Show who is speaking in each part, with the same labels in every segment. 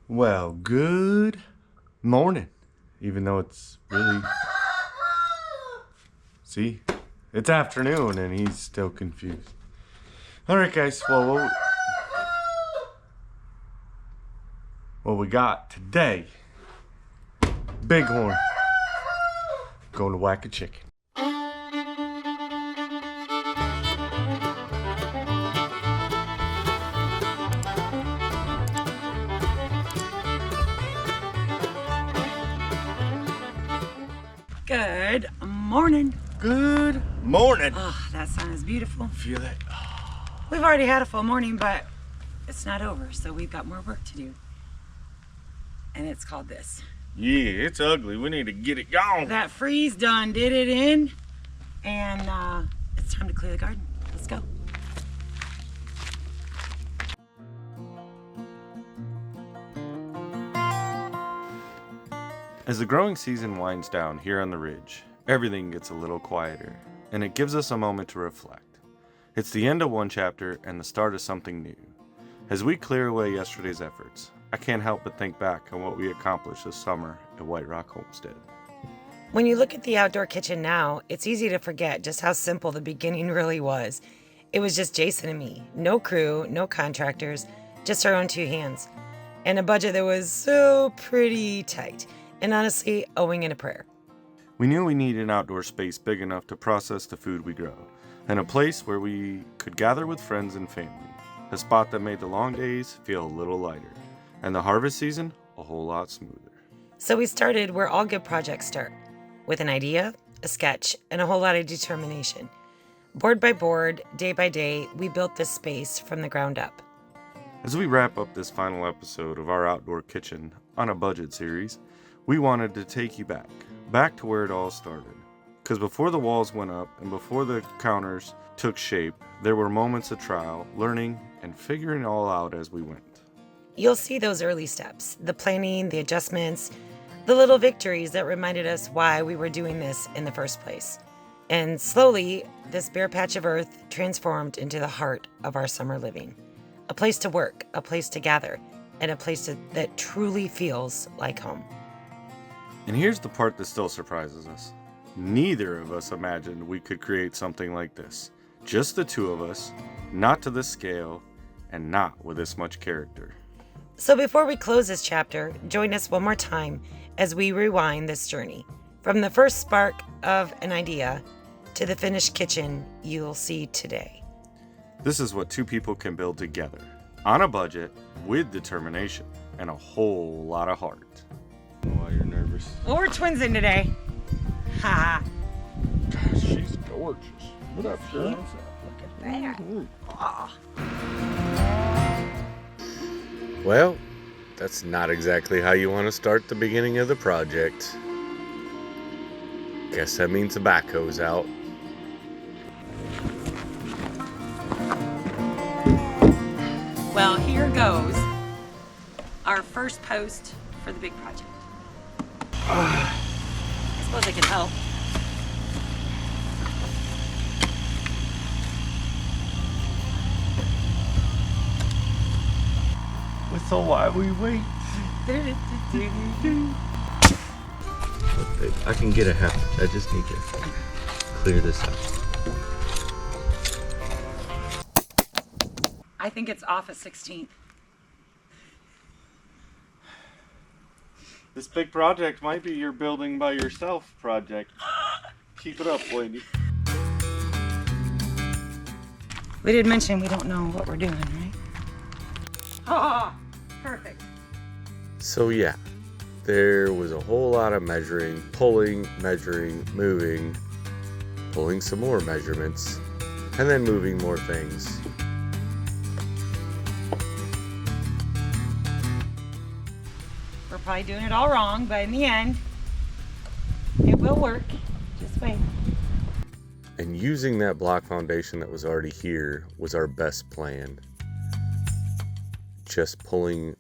Speaker 1: Well, good morning. Even though it's really... See? It's afternoon and he's still confused. Alright guys, well, what we got today, Bighorn, going to whack a chicken.
Speaker 2: Good morning.
Speaker 1: Good morning.
Speaker 2: Oh, that sun is beautiful.
Speaker 1: Feel it?
Speaker 2: We've already had a full morning, but it's not over, so we've got more work to do. And it's called this.
Speaker 1: Yeah, it's ugly. We need to get it gone.
Speaker 2: That freeze done did it in, and it's time to clear the garden. Let's go.
Speaker 1: As the growing season winds down here on the ridge, everything gets a little quieter, and it gives us a moment to reflect. It's the end of one chapter and the start of something new. As we clear away yesterday's efforts, I can't help but think back on what we accomplished this summer at White Rock Homestead.
Speaker 2: When you look at the outdoor kitchen now, it's easy to forget just how simple the beginning really was. It was just Jason and me. No crew, no contractors, just our own two hands. And a budget that was so pretty tight. And honestly, owing in a prayer.
Speaker 1: We knew we needed an outdoor space big enough to process the food we grow, and a place where we could gather with friends and family. A spot that made the long days feel a little lighter, and the harvest season a whole lot smoother.
Speaker 2: So we started where all good projects start, with an idea, a sketch, and a whole lot of determination. Board by board, day by day, we built this space from the ground up.
Speaker 1: As we wrap up this final episode of our Outdoor Kitchen on a Budget series, we wanted to take you back to where it all started. Because before the walls went up and before the counters took shape, there were moments of trial, learning, and figuring it all out as we went.
Speaker 2: You'll see those early steps, the planning, the adjustments, the little victories that reminded us why we were doing this in the first place. And slowly, this bare patch of earth transformed into the heart of our summer living. A place to work, a place to gather, and a place that truly feels like home.
Speaker 1: And here's the part that still surprises us. Neither of us imagined we could create something like this. Just the two of us, not to this scale, and not with this much character.
Speaker 2: So before we close this chapter, join us one more time as we rewind this journey. From the first spark of an idea to the finished kitchen you'll see today.
Speaker 1: This is what two people can build together, on a budget, with determination, and a whole lot of heart. Why you're nervous?
Speaker 2: Well, we're twinsing today. Ha.
Speaker 1: Gosh, she's gorgeous. What up, girl?
Speaker 2: Look at that. Oh.
Speaker 1: Well, that's not exactly how you want to start the beginning of the project. Guess that means the backhoe's out.
Speaker 2: Well, here goes our first post for the big project. I suppose I can help.
Speaker 1: So why we wait?
Speaker 3: I can get a half. I just need to clear this out.
Speaker 2: I think it's off at 16th.
Speaker 1: This big project might be your building by yourself project. Keep it up, lady.
Speaker 2: We did mention we don't know what we're doing, right? Oh, perfect.
Speaker 1: So yeah, there was a whole lot of measuring, pulling, measuring, moving, pulling some more measurements, and then moving more things.
Speaker 2: We're probably doing it all wrong, but in the end, it will work. Just wait.
Speaker 1: And using that block foundation that was already here was our best plan. Just pulling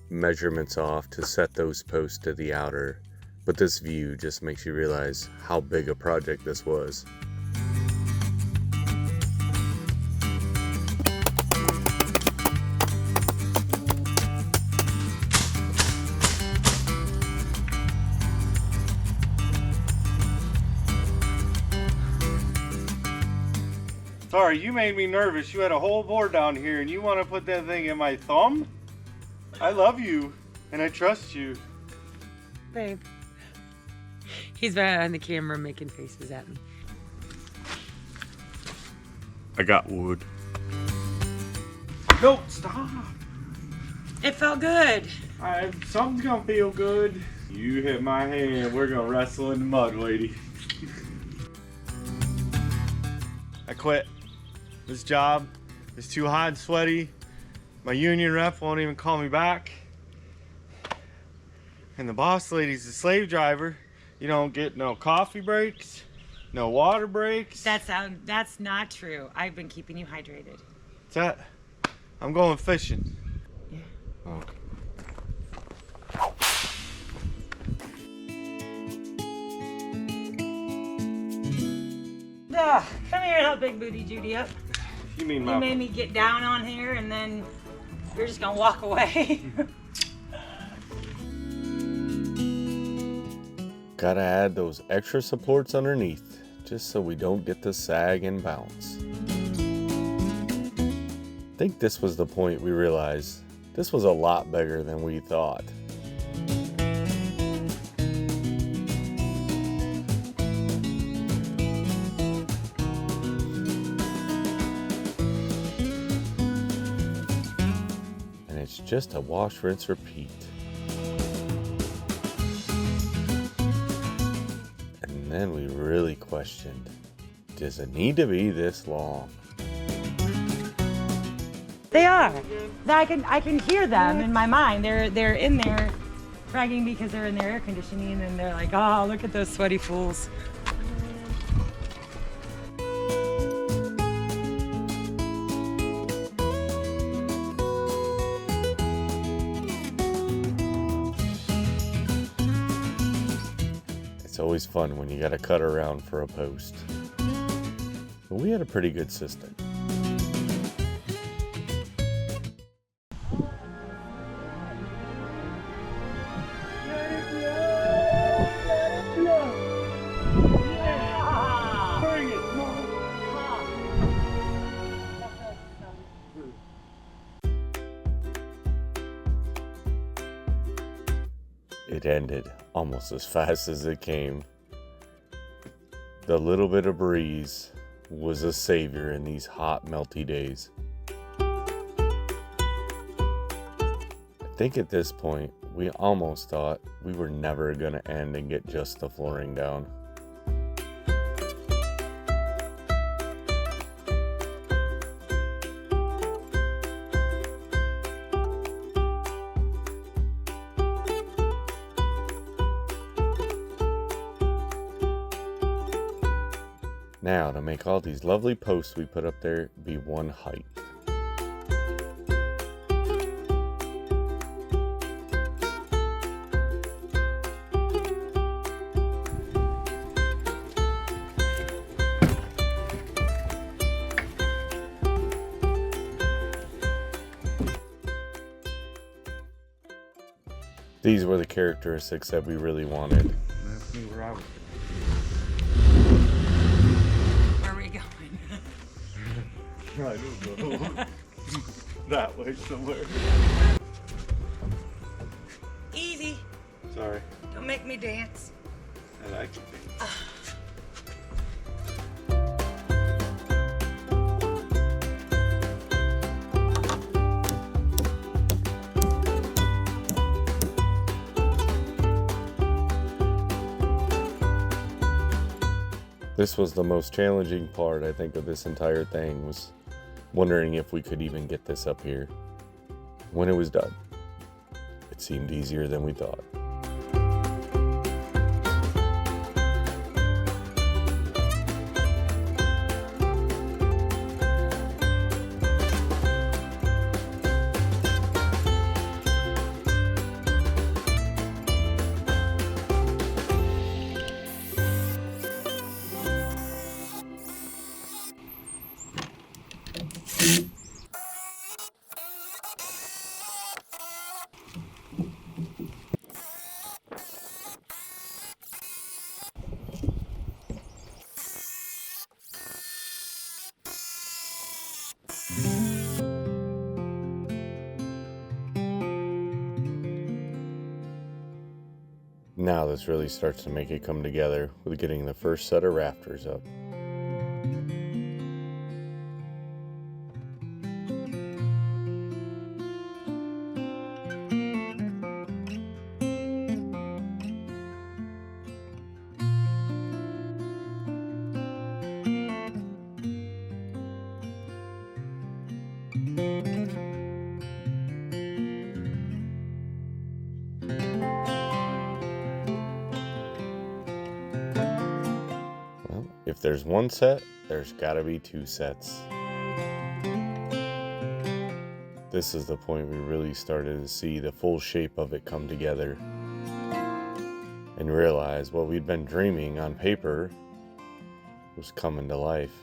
Speaker 1: measurements off to set those posts to the outer. But this view just makes you realize how big a project this was. Sorry, you made me nervous. You had a whole board down here and you want to put that thing in my thumb? I love you and I trust you.
Speaker 2: Babe. He's behind the camera making faces at me.
Speaker 1: I got wood. No, stop.
Speaker 2: It felt good.
Speaker 1: Something's gonna feel good. You hit my hand, we're gonna wrestle in the mud, lady. I quit. This job is too hot and sweaty. My union rep won't even call me back. And the boss lady's a slave driver. You don't get no coffee breaks, no water breaks.
Speaker 2: That's not true. I've been keeping you hydrated.
Speaker 1: What's that? I'm going fishing.
Speaker 2: Yeah.
Speaker 1: Oh.
Speaker 2: Come here and help Big Booty Judy up.
Speaker 1: You mean
Speaker 2: You made me get down on here and then you're just gonna walk away.
Speaker 1: Gotta add those extra supports underneath, just so we don't get to sag and bounce. I think this was the point we realized this was a lot bigger than we thought. And it's just a wash, rinse, repeat. And then we really questioned, does it need to be this long?
Speaker 2: They are. I can hear them in my mind. They're in there fragging because they're in their air conditioning and they're like, oh, look at those sweaty fools.
Speaker 1: It's always fun when you gotta cut around for a post. But we had a pretty good system. It ended almost as fast as it came. The little bit of breeze was a savior in these hot, melty days. I think at this point, we almost thought we were never gonna end and get just the flooring down. Now, to make all these lovely posts we put up there be one height. These were the characteristics that we really wanted.
Speaker 2: Where are we going?
Speaker 1: I don't know. That way somewhere.
Speaker 2: Easy.
Speaker 1: Sorry.
Speaker 2: Don't make me dance.
Speaker 1: I like it. This was the most challenging part, I think, of this entire thing, was wondering if we could even get this up here. When it was done, it seemed easier than we thought. Now this really starts to make it come together with getting the first set of rafters up. If there's one set, there's gotta be two sets. This is the point we really started to see the full shape of it come together and realize what we'd been dreaming on paper was coming to life.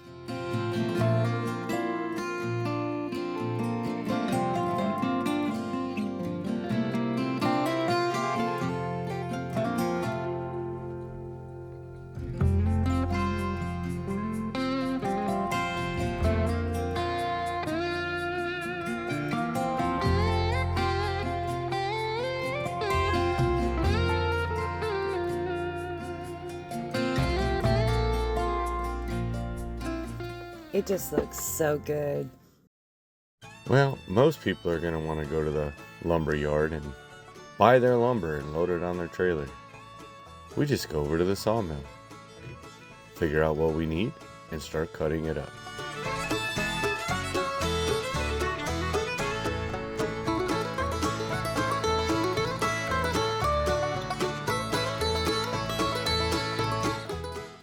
Speaker 2: It just looks so good.
Speaker 1: Well, most people are going to want to go to the lumber yard and buy their lumber and load it on their trailer. We just go over to the sawmill, figure out what we need, and start cutting it up.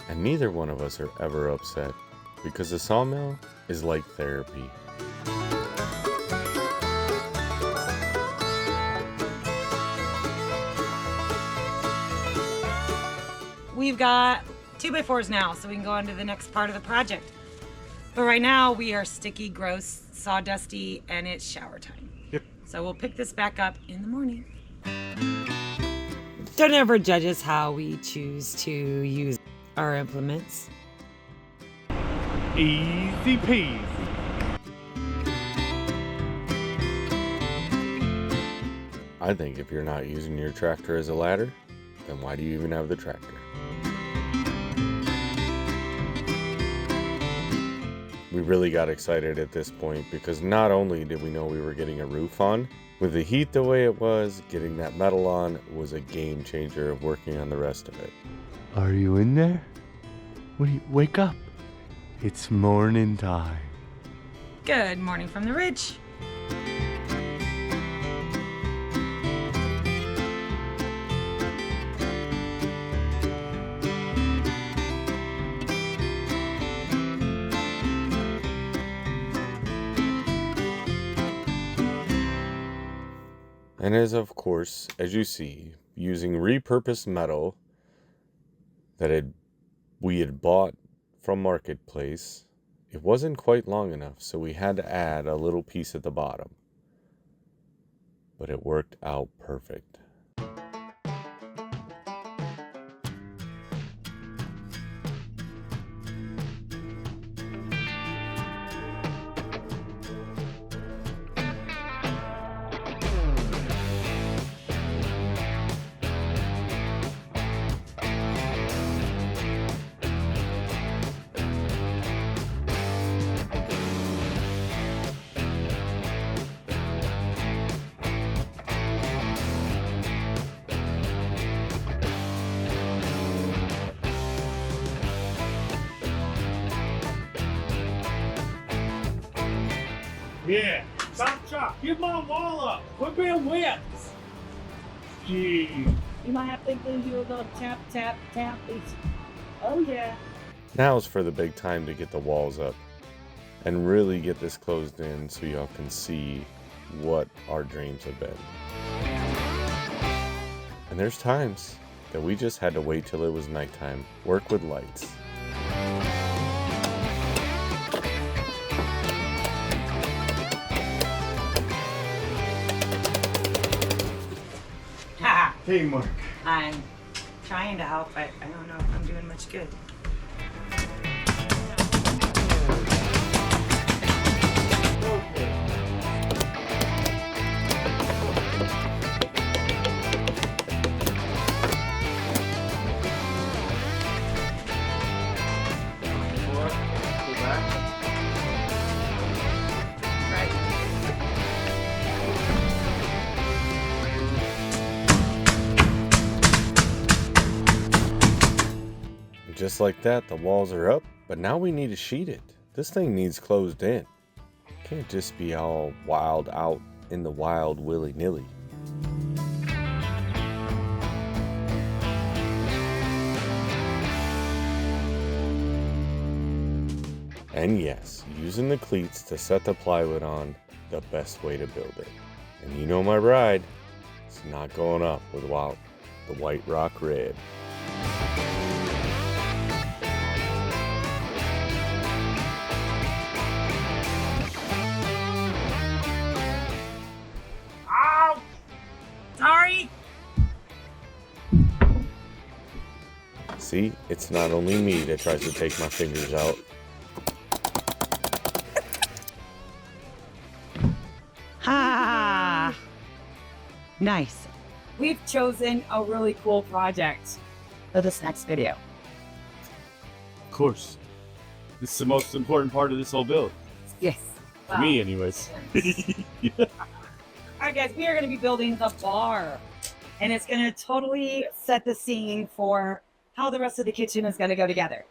Speaker 1: And neither one of us are ever upset, because the sawmill is like therapy.
Speaker 2: We've got 2x4s now, so we can go on to the next part of the project. But right now we are sticky, gross, sawdusty, and it's shower time.
Speaker 1: Yep.
Speaker 2: So we'll pick this back up in the morning. Don't ever judge us how we choose to use our implements.
Speaker 4: Easy peasy.
Speaker 1: I think if you're not using your tractor as a ladder, then why do you even have the tractor? We really got excited at this point because not only did we know we were getting a roof on, with the heat the way it was, getting that metal on was a game changer of working on the rest of it.
Speaker 4: Are you in there? Wake up. It's morning time.
Speaker 2: Good morning from the ridge.
Speaker 1: And as of course, as you see, using repurposed metal that we had bought from Marketplace, it wasn't quite long enough, so we had to add a little piece at the bottom. But it worked out perfect.
Speaker 4: Yeah, chop. Give my wall up. Quit being wet. Gee.
Speaker 5: You might have to think that you were going to tap. Oh, yeah.
Speaker 1: Now's for the big time to get the walls up and really get this closed in so y'all can see what our dreams have been. And there's times that we just had to wait till it was nighttime, work with lights.
Speaker 4: Teamwork.
Speaker 2: I'm trying to help, but I don't know if I'm doing much good.
Speaker 1: just like that, the walls are up, but now we need to sheet it. This thing needs closed in. Can't just be all wild out in the wild willy-nilly. And yes, using the cleats to set the plywood on, the best way to build it. And you know my bride, it's not going up without the White Rock Red.
Speaker 5: Oh, sorry.
Speaker 1: See, it's not only me that tries to take my fingers out.
Speaker 2: Ha! Nice.
Speaker 5: We've chosen a really cool project for this next video.
Speaker 6: Of course. This is the most important part of this whole build.
Speaker 5: Yes.
Speaker 6: For me, anyways.
Speaker 5: All right, guys, we are going to be building the bar, and it's going to totally set the scene for how the rest of the kitchen is going to go together.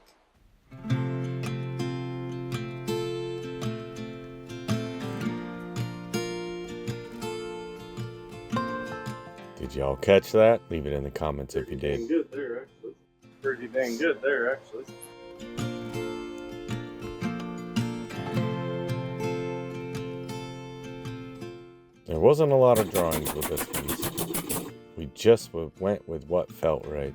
Speaker 1: Did y'all catch that? Leave it in the comments if you did.
Speaker 6: Good there, actually. Pretty dang good there, actually.
Speaker 1: There wasn't a lot of drawings with this piece. We just went with what felt right.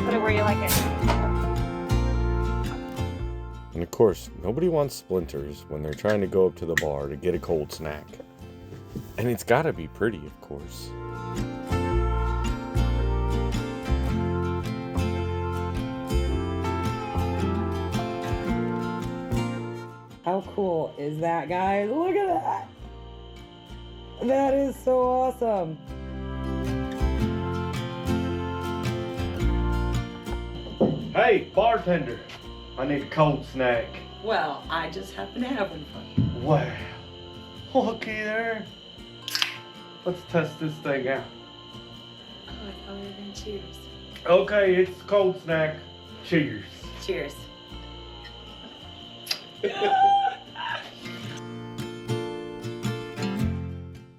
Speaker 5: Put it where you like it.
Speaker 1: And of course, nobody wants splinters when they're trying to go up to the bar to get a cold snack. And it's gotta be pretty, of course.
Speaker 5: How cool is that, guys? Look at that. That is so awesome.
Speaker 4: Hey, bartender. I need a cold snack.
Speaker 7: Well, I just happen to have one for you.
Speaker 4: Wow. Looky there. Let's test this thing out.
Speaker 7: Oh, I thought we were going to cheers.
Speaker 4: Okay, it's a cold snack. Cheers.
Speaker 7: Cheers.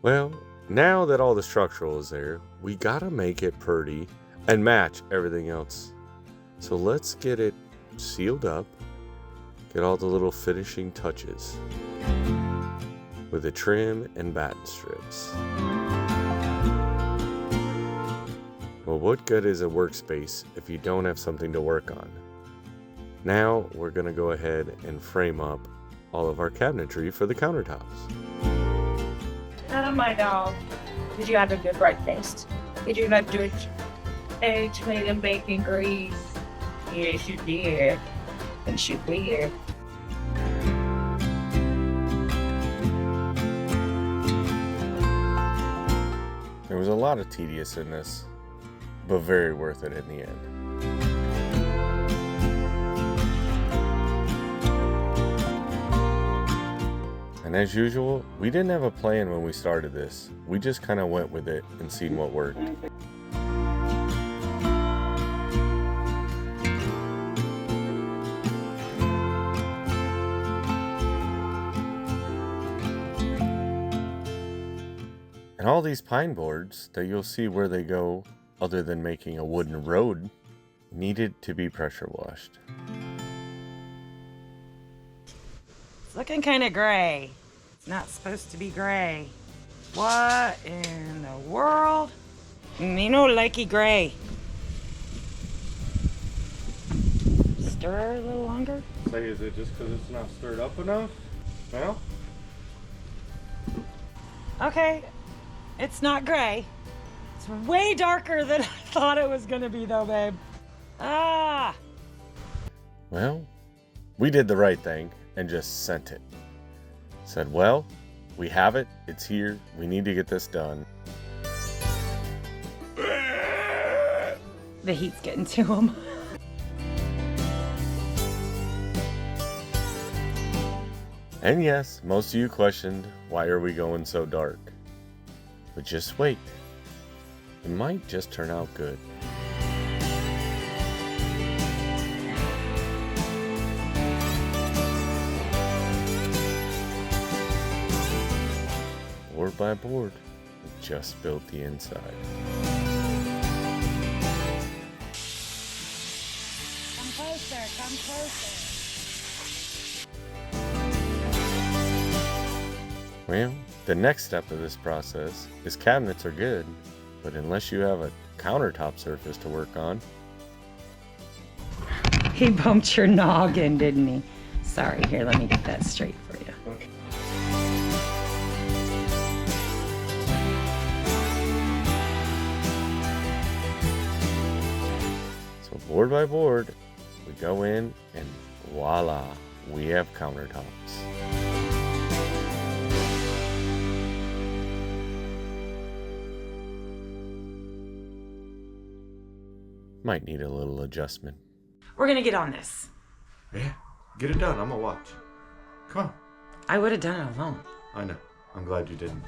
Speaker 1: Well, now that all the structural is there, we gotta make it pretty and match everything else. So let's get it sealed up, get all the little finishing touches with the trim and batten strips. Well, what good is a workspace if you don't have something to work on? Now we're gonna go ahead and frame up all of our cabinetry for the countertops.
Speaker 5: Oh my dog. Did you have a good breakfast? Did you not do it? Eggs, made and bacon grease. Yes, you did. And you did.
Speaker 1: There was a lot of tedious in this, but very worth it in the end. And as usual, we didn't have a plan when we started this. We just kind of went with it and seen what worked. And all these pine boards that you'll see where they go, other than making a wooden road, needed to be pressure washed.
Speaker 2: It's looking kind of gray. It's not supposed to be gray. What in the world? Me no likey gray. Stir a little longer.
Speaker 4: Say, is it just because it's not stirred up enough? Well,
Speaker 2: Okay, it's not gray. It's way darker than I thought it was gonna be though, babe. Ah!
Speaker 1: Well, we did the right thing and just sent it. Said, well, we have it. It's here. We need to get this done.
Speaker 2: The heat's getting to him.
Speaker 1: And yes, most of you questioned, why are we going so dark? But just wait. It might just turn out good. Board by board, we just built the inside.
Speaker 2: Come closer, come closer.
Speaker 1: Well, the next step of this process is cabinets are good, but unless you have a countertop surface to work on.
Speaker 2: He bumped your noggin, didn't he? Sorry, here, let me get that straight for you.
Speaker 1: Okay. So board by board, we go in and voila, we have countertops. Might need a little adjustment.
Speaker 2: We're gonna get on this.
Speaker 1: Yeah, get it done. I'm gonna watch. Come on.
Speaker 2: I would have done it alone.
Speaker 1: I know. I'm glad you didn't.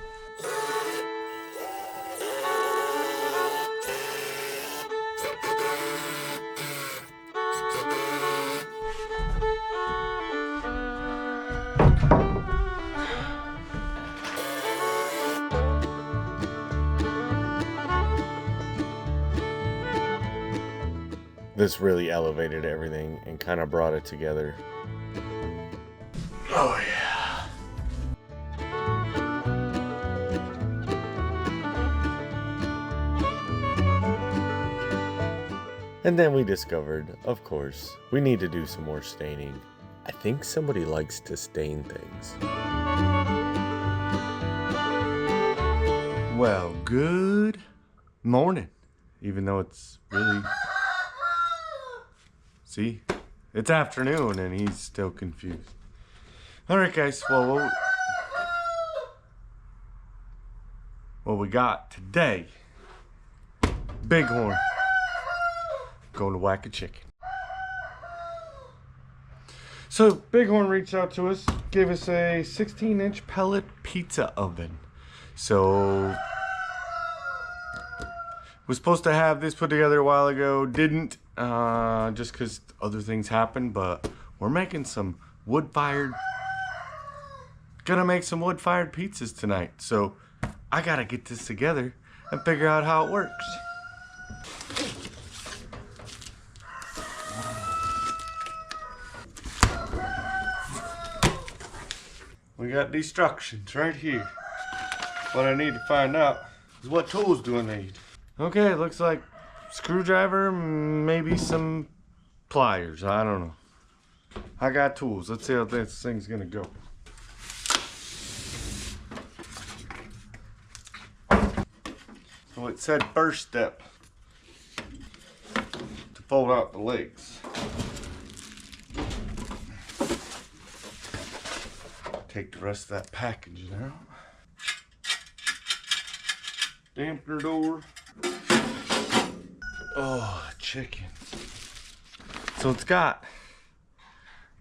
Speaker 1: This really elevated everything and kind of brought it together. Oh yeah. And then we discovered, of course, we need to do some more staining. I think somebody likes to stain things. Well, good morning. Even though it's really... See? It's afternoon and he's still confused. Alright guys, well, what we got today, Bighorn, going to whack a chicken. So Bighorn reached out to us, gave us a 16-inch pellet pizza oven. So was supposed to have this put together a while ago, didn't, just because other things happened, but we're making some gonna make some wood-fired pizzas tonight. So I gotta get this together and figure out how it works. We got instructions right here. What I need to find out is what tools do I need. Okay, it looks like screwdriver, maybe some pliers. I don't know. I got tools. Let's see how this thing's gonna go. So it said first step to fold out the legs. Take the rest of that packaging out. Dampener door. Oh, chicken. So it's got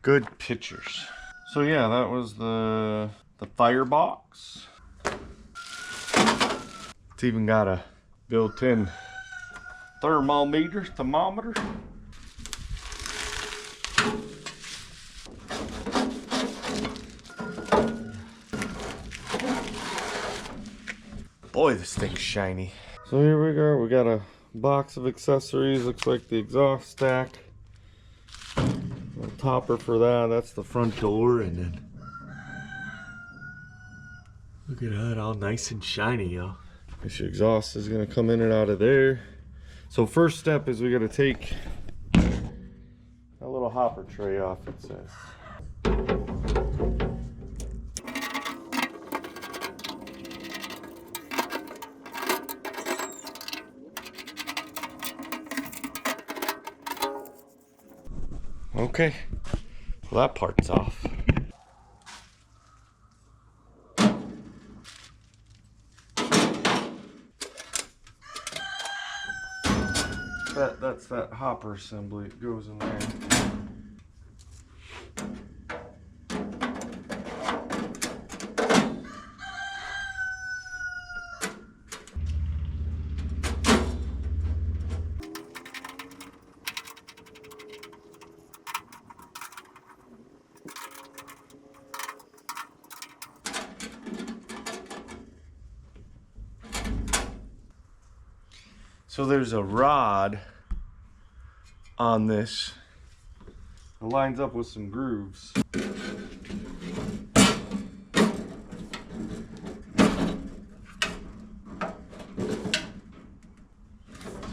Speaker 1: good pictures. So yeah, that was the firebox. It's even got a built-in thermometer. Boy, this thing's shiny. So here we go. We got a box of accessories. Looks like the exhaust stack. A topper for that. That's the front door. And then look at that, all nice and shiny, yo. This exhaust is gonna come in and out of there. So first step is we gotta take that little hopper tray off, it says. Okay. Well, that part's off. That's that hopper assembly. It goes in there. So there's a rod on this. It lines up with some grooves. So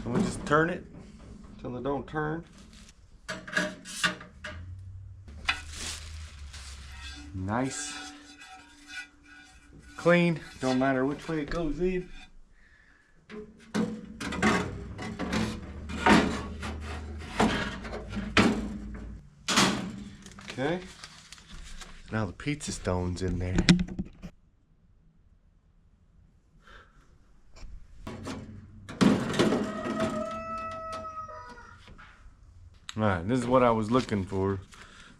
Speaker 1: we just turn it until they don't turn. Nice. Clean. Don't matter which way it goes in. Okay. Now the pizza stone's in there. Alright, this is what I was looking for.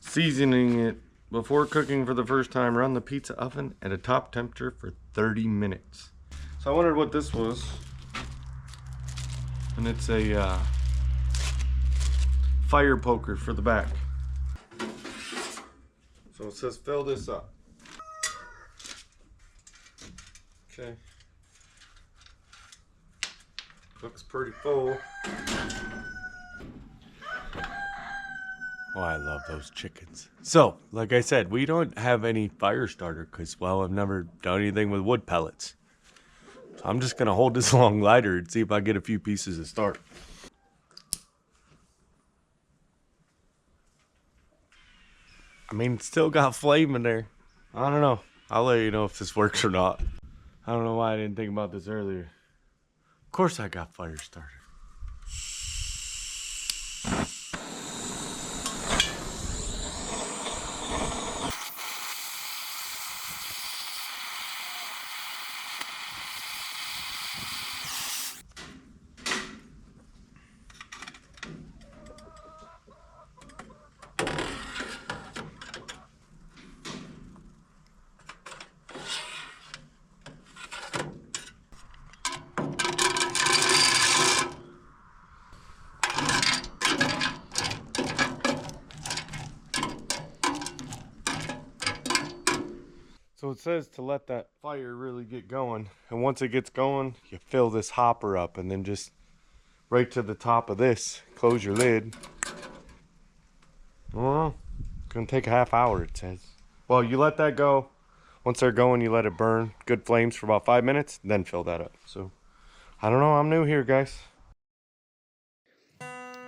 Speaker 1: Seasoning it before cooking for the first time. Run the pizza oven at a top temperature for 30 minutes. So I wondered what this was. And it's a fire poker for the back. So it says fill this up. Okay. Looks pretty full. Oh, I love those chickens. So, like I said, we don't have any fire starter because, well, I've never done anything with wood pellets. So I'm just going to hold this long lighter and see if I get a few pieces to start. I mean, it's still got flame in there. I don't know. I'll let you know if this works or not. I don't know why I didn't think about this earlier. Of course I got fire starter. So it says to let that fire really get going. And once it gets going, you fill this hopper up and then just right to the top of this, close your lid. Well, it's gonna take a half hour, it says. Well, you let that go. Once they're going, you let it burn good flames for about 5 minutes, then fill that up. So, I don't know, I'm new here, guys.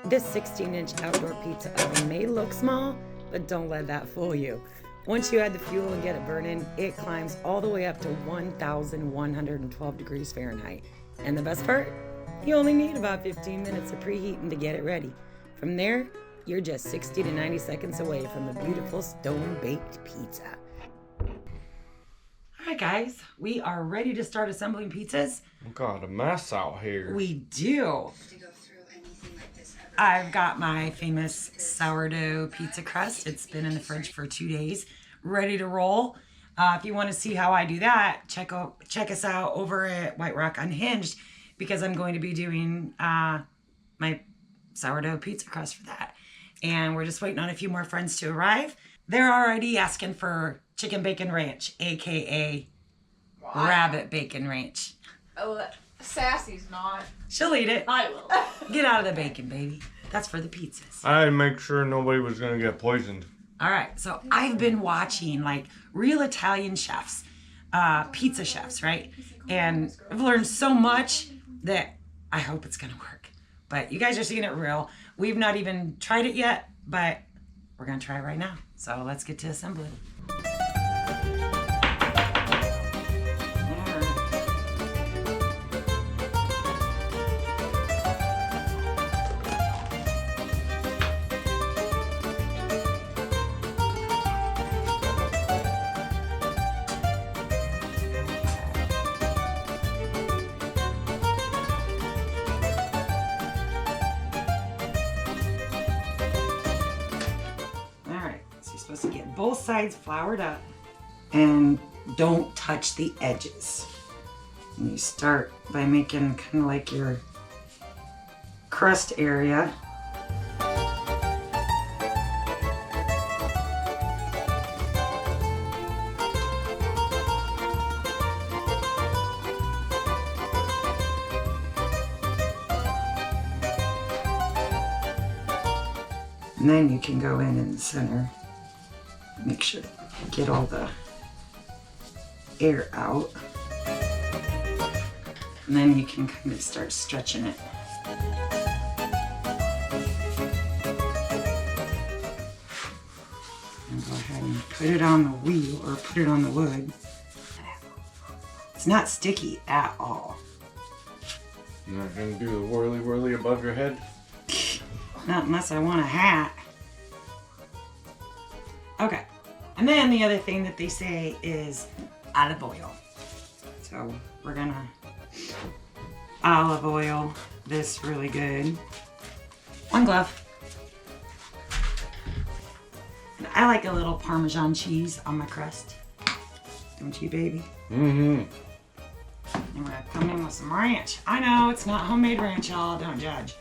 Speaker 2: This 16-inch outdoor pizza oven may look small, but don't let that fool you. Once you add the fuel and get it burning, it climbs all the way up to 1,112 degrees Fahrenheit. And the best part? You only need about 15 minutes of preheating to get it ready. From there, you're just 60 to 90 seconds away from a beautiful stone-baked pizza. All right, guys, we are ready to start assembling pizzas.
Speaker 1: We got a mess out here.
Speaker 2: We do. I've got my famous sourdough pizza crust. It's been in the fridge for 2 days, ready to roll. If you want to see how I do that, check us out over at White Rock Unhinged, because I'm going to be doing my sourdough pizza crust for that. And we're just waiting on a few more friends to arrive. They're already asking for chicken bacon ranch, aka rabbit bacon ranch.
Speaker 5: Oh, Sassy's not.
Speaker 2: She'll eat it.
Speaker 5: I will.
Speaker 2: Get out of the bacon, baby. That's for the pizzas.
Speaker 1: I had to make sure nobody was gonna get poisoned.
Speaker 2: All right, so I've been watching like real Italian chefs, pizza chefs, right? And I've learned so much that I hope it's gonna work. But you guys are seeing it real. We've not even tried it yet, but we're gonna try it right now. So let's get to assembling. both sides floured up. And don't touch the edges. And you start by making kind of like your crust area. And then you can go in the center, make sure you get all the air out. And then you can kind of start stretching it. And go ahead and put it on the wheel or put it on the wood. It's not sticky at all.
Speaker 1: You're not gonna do the whirly whirly above your head?
Speaker 2: Not unless I want a hat. Okay. And then the other thing that they say is olive oil. So we're gonna olive oil this really good. One glove. And I like a little Parmesan cheese on my crust. Don't you, baby?
Speaker 1: Mm-hmm.
Speaker 2: And we're gonna come in with some ranch. I know it's not homemade ranch, y'all. Don't judge.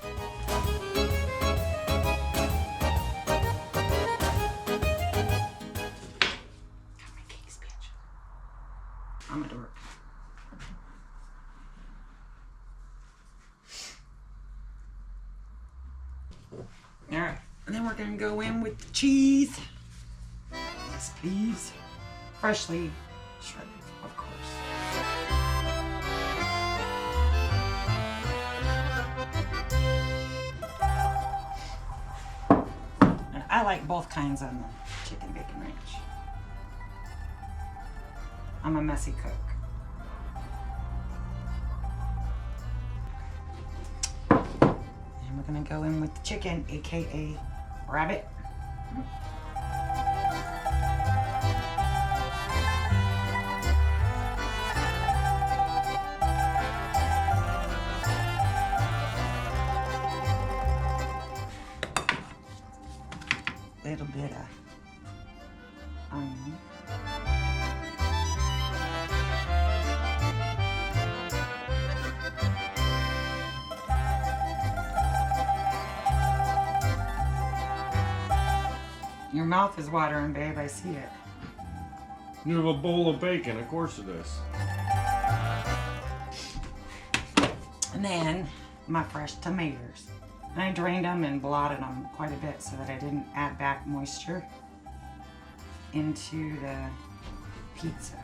Speaker 2: I'm a dork. All right, and then we're gonna go in with the cheese. Yes, please. Freshly shredded, of course. And I like both kinds on the chicken bacon ranch. I'm a messy cook. And we're gonna go in with the chicken, AKA rabbit. Little bit of onion. Your mouth is watering, babe. I see it.
Speaker 1: You have a bowl of bacon, of course it is.
Speaker 2: And then my fresh tomatoes. And I drained them and blotted them quite a bit so that I didn't add back moisture into the pizza.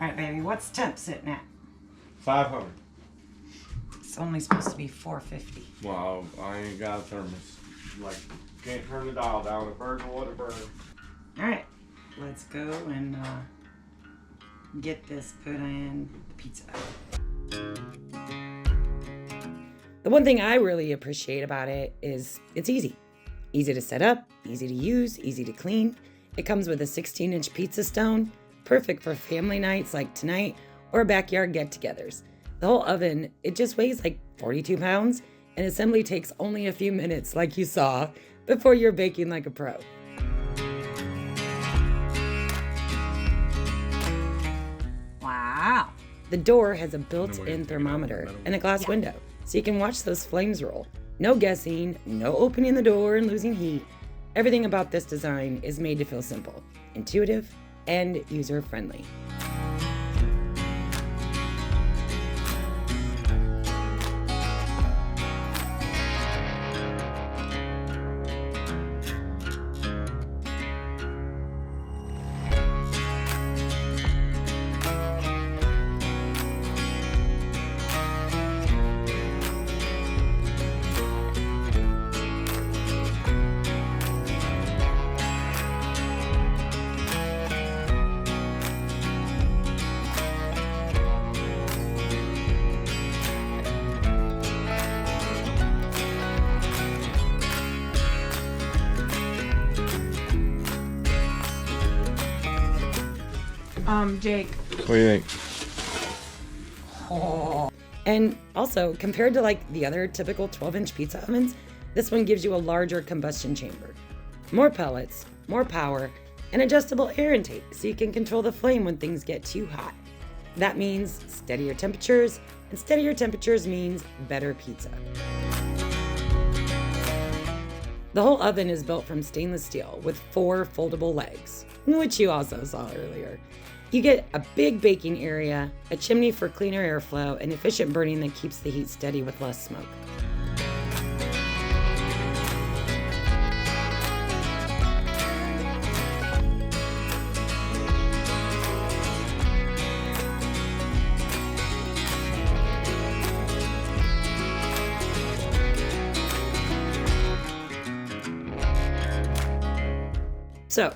Speaker 2: All right, baby, what's temp sitting at?
Speaker 1: 500.
Speaker 2: It's only supposed to be 450.
Speaker 1: Well, I ain't got a thermos. Like, can't turn the dial down. It burns what it burns.
Speaker 2: All right, let's go and get this put in the pizza. The one thing I really appreciate about it is it's easy. Easy to set up, easy to use, easy to clean. It comes with a 16-inch pizza stone, perfect for family nights like tonight or backyard get-togethers. The whole oven, it just weighs like 42 pounds, and assembly takes only a few minutes like you saw before you're baking like a pro. Wow. The door has a built-in thermometer and a glass window, so you can watch those flames roll. No guessing, no opening the door and losing heat. Everything about this design is made to feel simple, intuitive, and user-friendly.
Speaker 5: Jake.
Speaker 1: What do you think?
Speaker 2: Oh. And also, compared to like the other typical 12-inch pizza ovens, this one gives you a larger combustion chamber. More pellets, more power, and adjustable air intake so you can control the flame when things get too hot. That means steadier temperatures, and steadier temperatures means better pizza. The whole oven is built from stainless steel with 4 foldable legs, which you also saw earlier. You get a big baking area, a chimney for cleaner airflow, and efficient burning that keeps the heat steady with less smoke. So,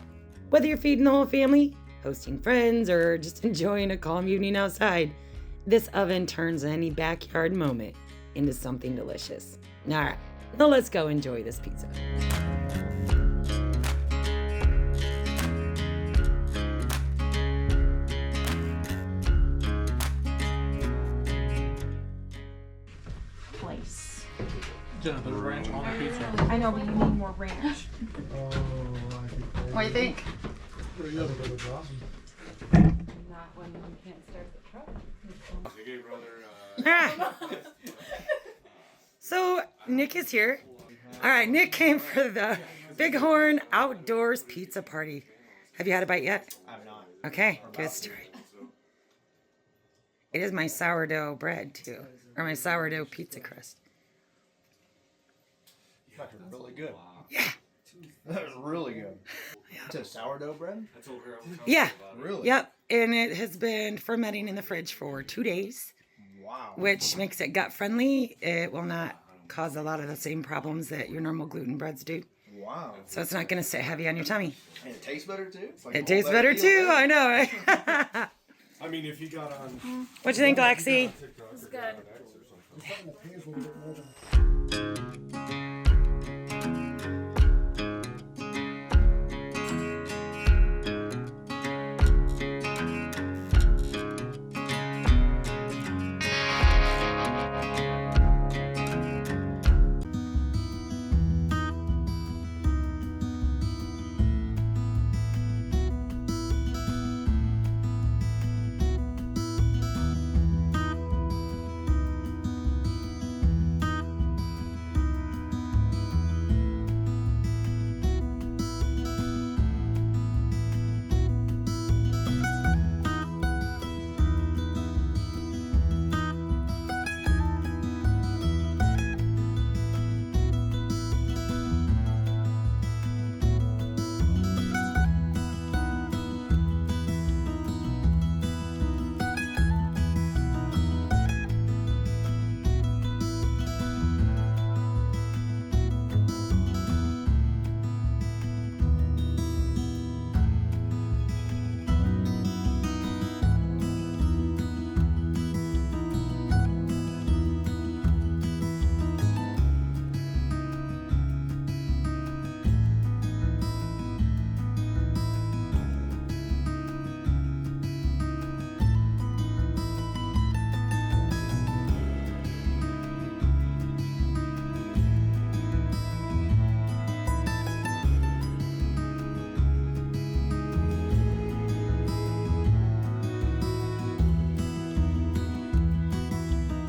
Speaker 2: whether you're feeding the whole family, hosting friends, or just enjoying a calm evening outside, this oven turns any backyard moment into something delicious. All right, now let's go enjoy this pizza.
Speaker 5: Place.
Speaker 8: Jenna, there's ranch on the pizza.
Speaker 5: I know, but you need more ranch. What do you think?
Speaker 7: Not when you can't start the truck.
Speaker 2: So, Nick is here. All right, Nick came for the Bighorn Outdoors Pizza Party. Have you had a bite yet?
Speaker 8: I'm not.
Speaker 2: Okay, give it a try. It is my sourdough bread, too, or my sourdough pizza crust.
Speaker 8: That's really good.
Speaker 2: Yeah.
Speaker 8: That was really good. It's a sourdough bread?
Speaker 2: Yeah.
Speaker 8: Really?
Speaker 2: Yep. And it has been fermenting in the fridge for 2 days,
Speaker 8: Wow.
Speaker 2: which makes it gut friendly. It will not cause a lot of the same problems that your normal gluten breads do.
Speaker 8: Wow.
Speaker 2: So it's not going to sit heavy on your tummy.
Speaker 8: And it tastes better too? It's like
Speaker 2: It
Speaker 8: a
Speaker 2: tastes
Speaker 8: whole
Speaker 2: better
Speaker 8: deal,
Speaker 2: too.
Speaker 8: right?
Speaker 2: I know, right?
Speaker 1: I mean, if you got on.
Speaker 2: What you think, Lexi?
Speaker 5: It's good.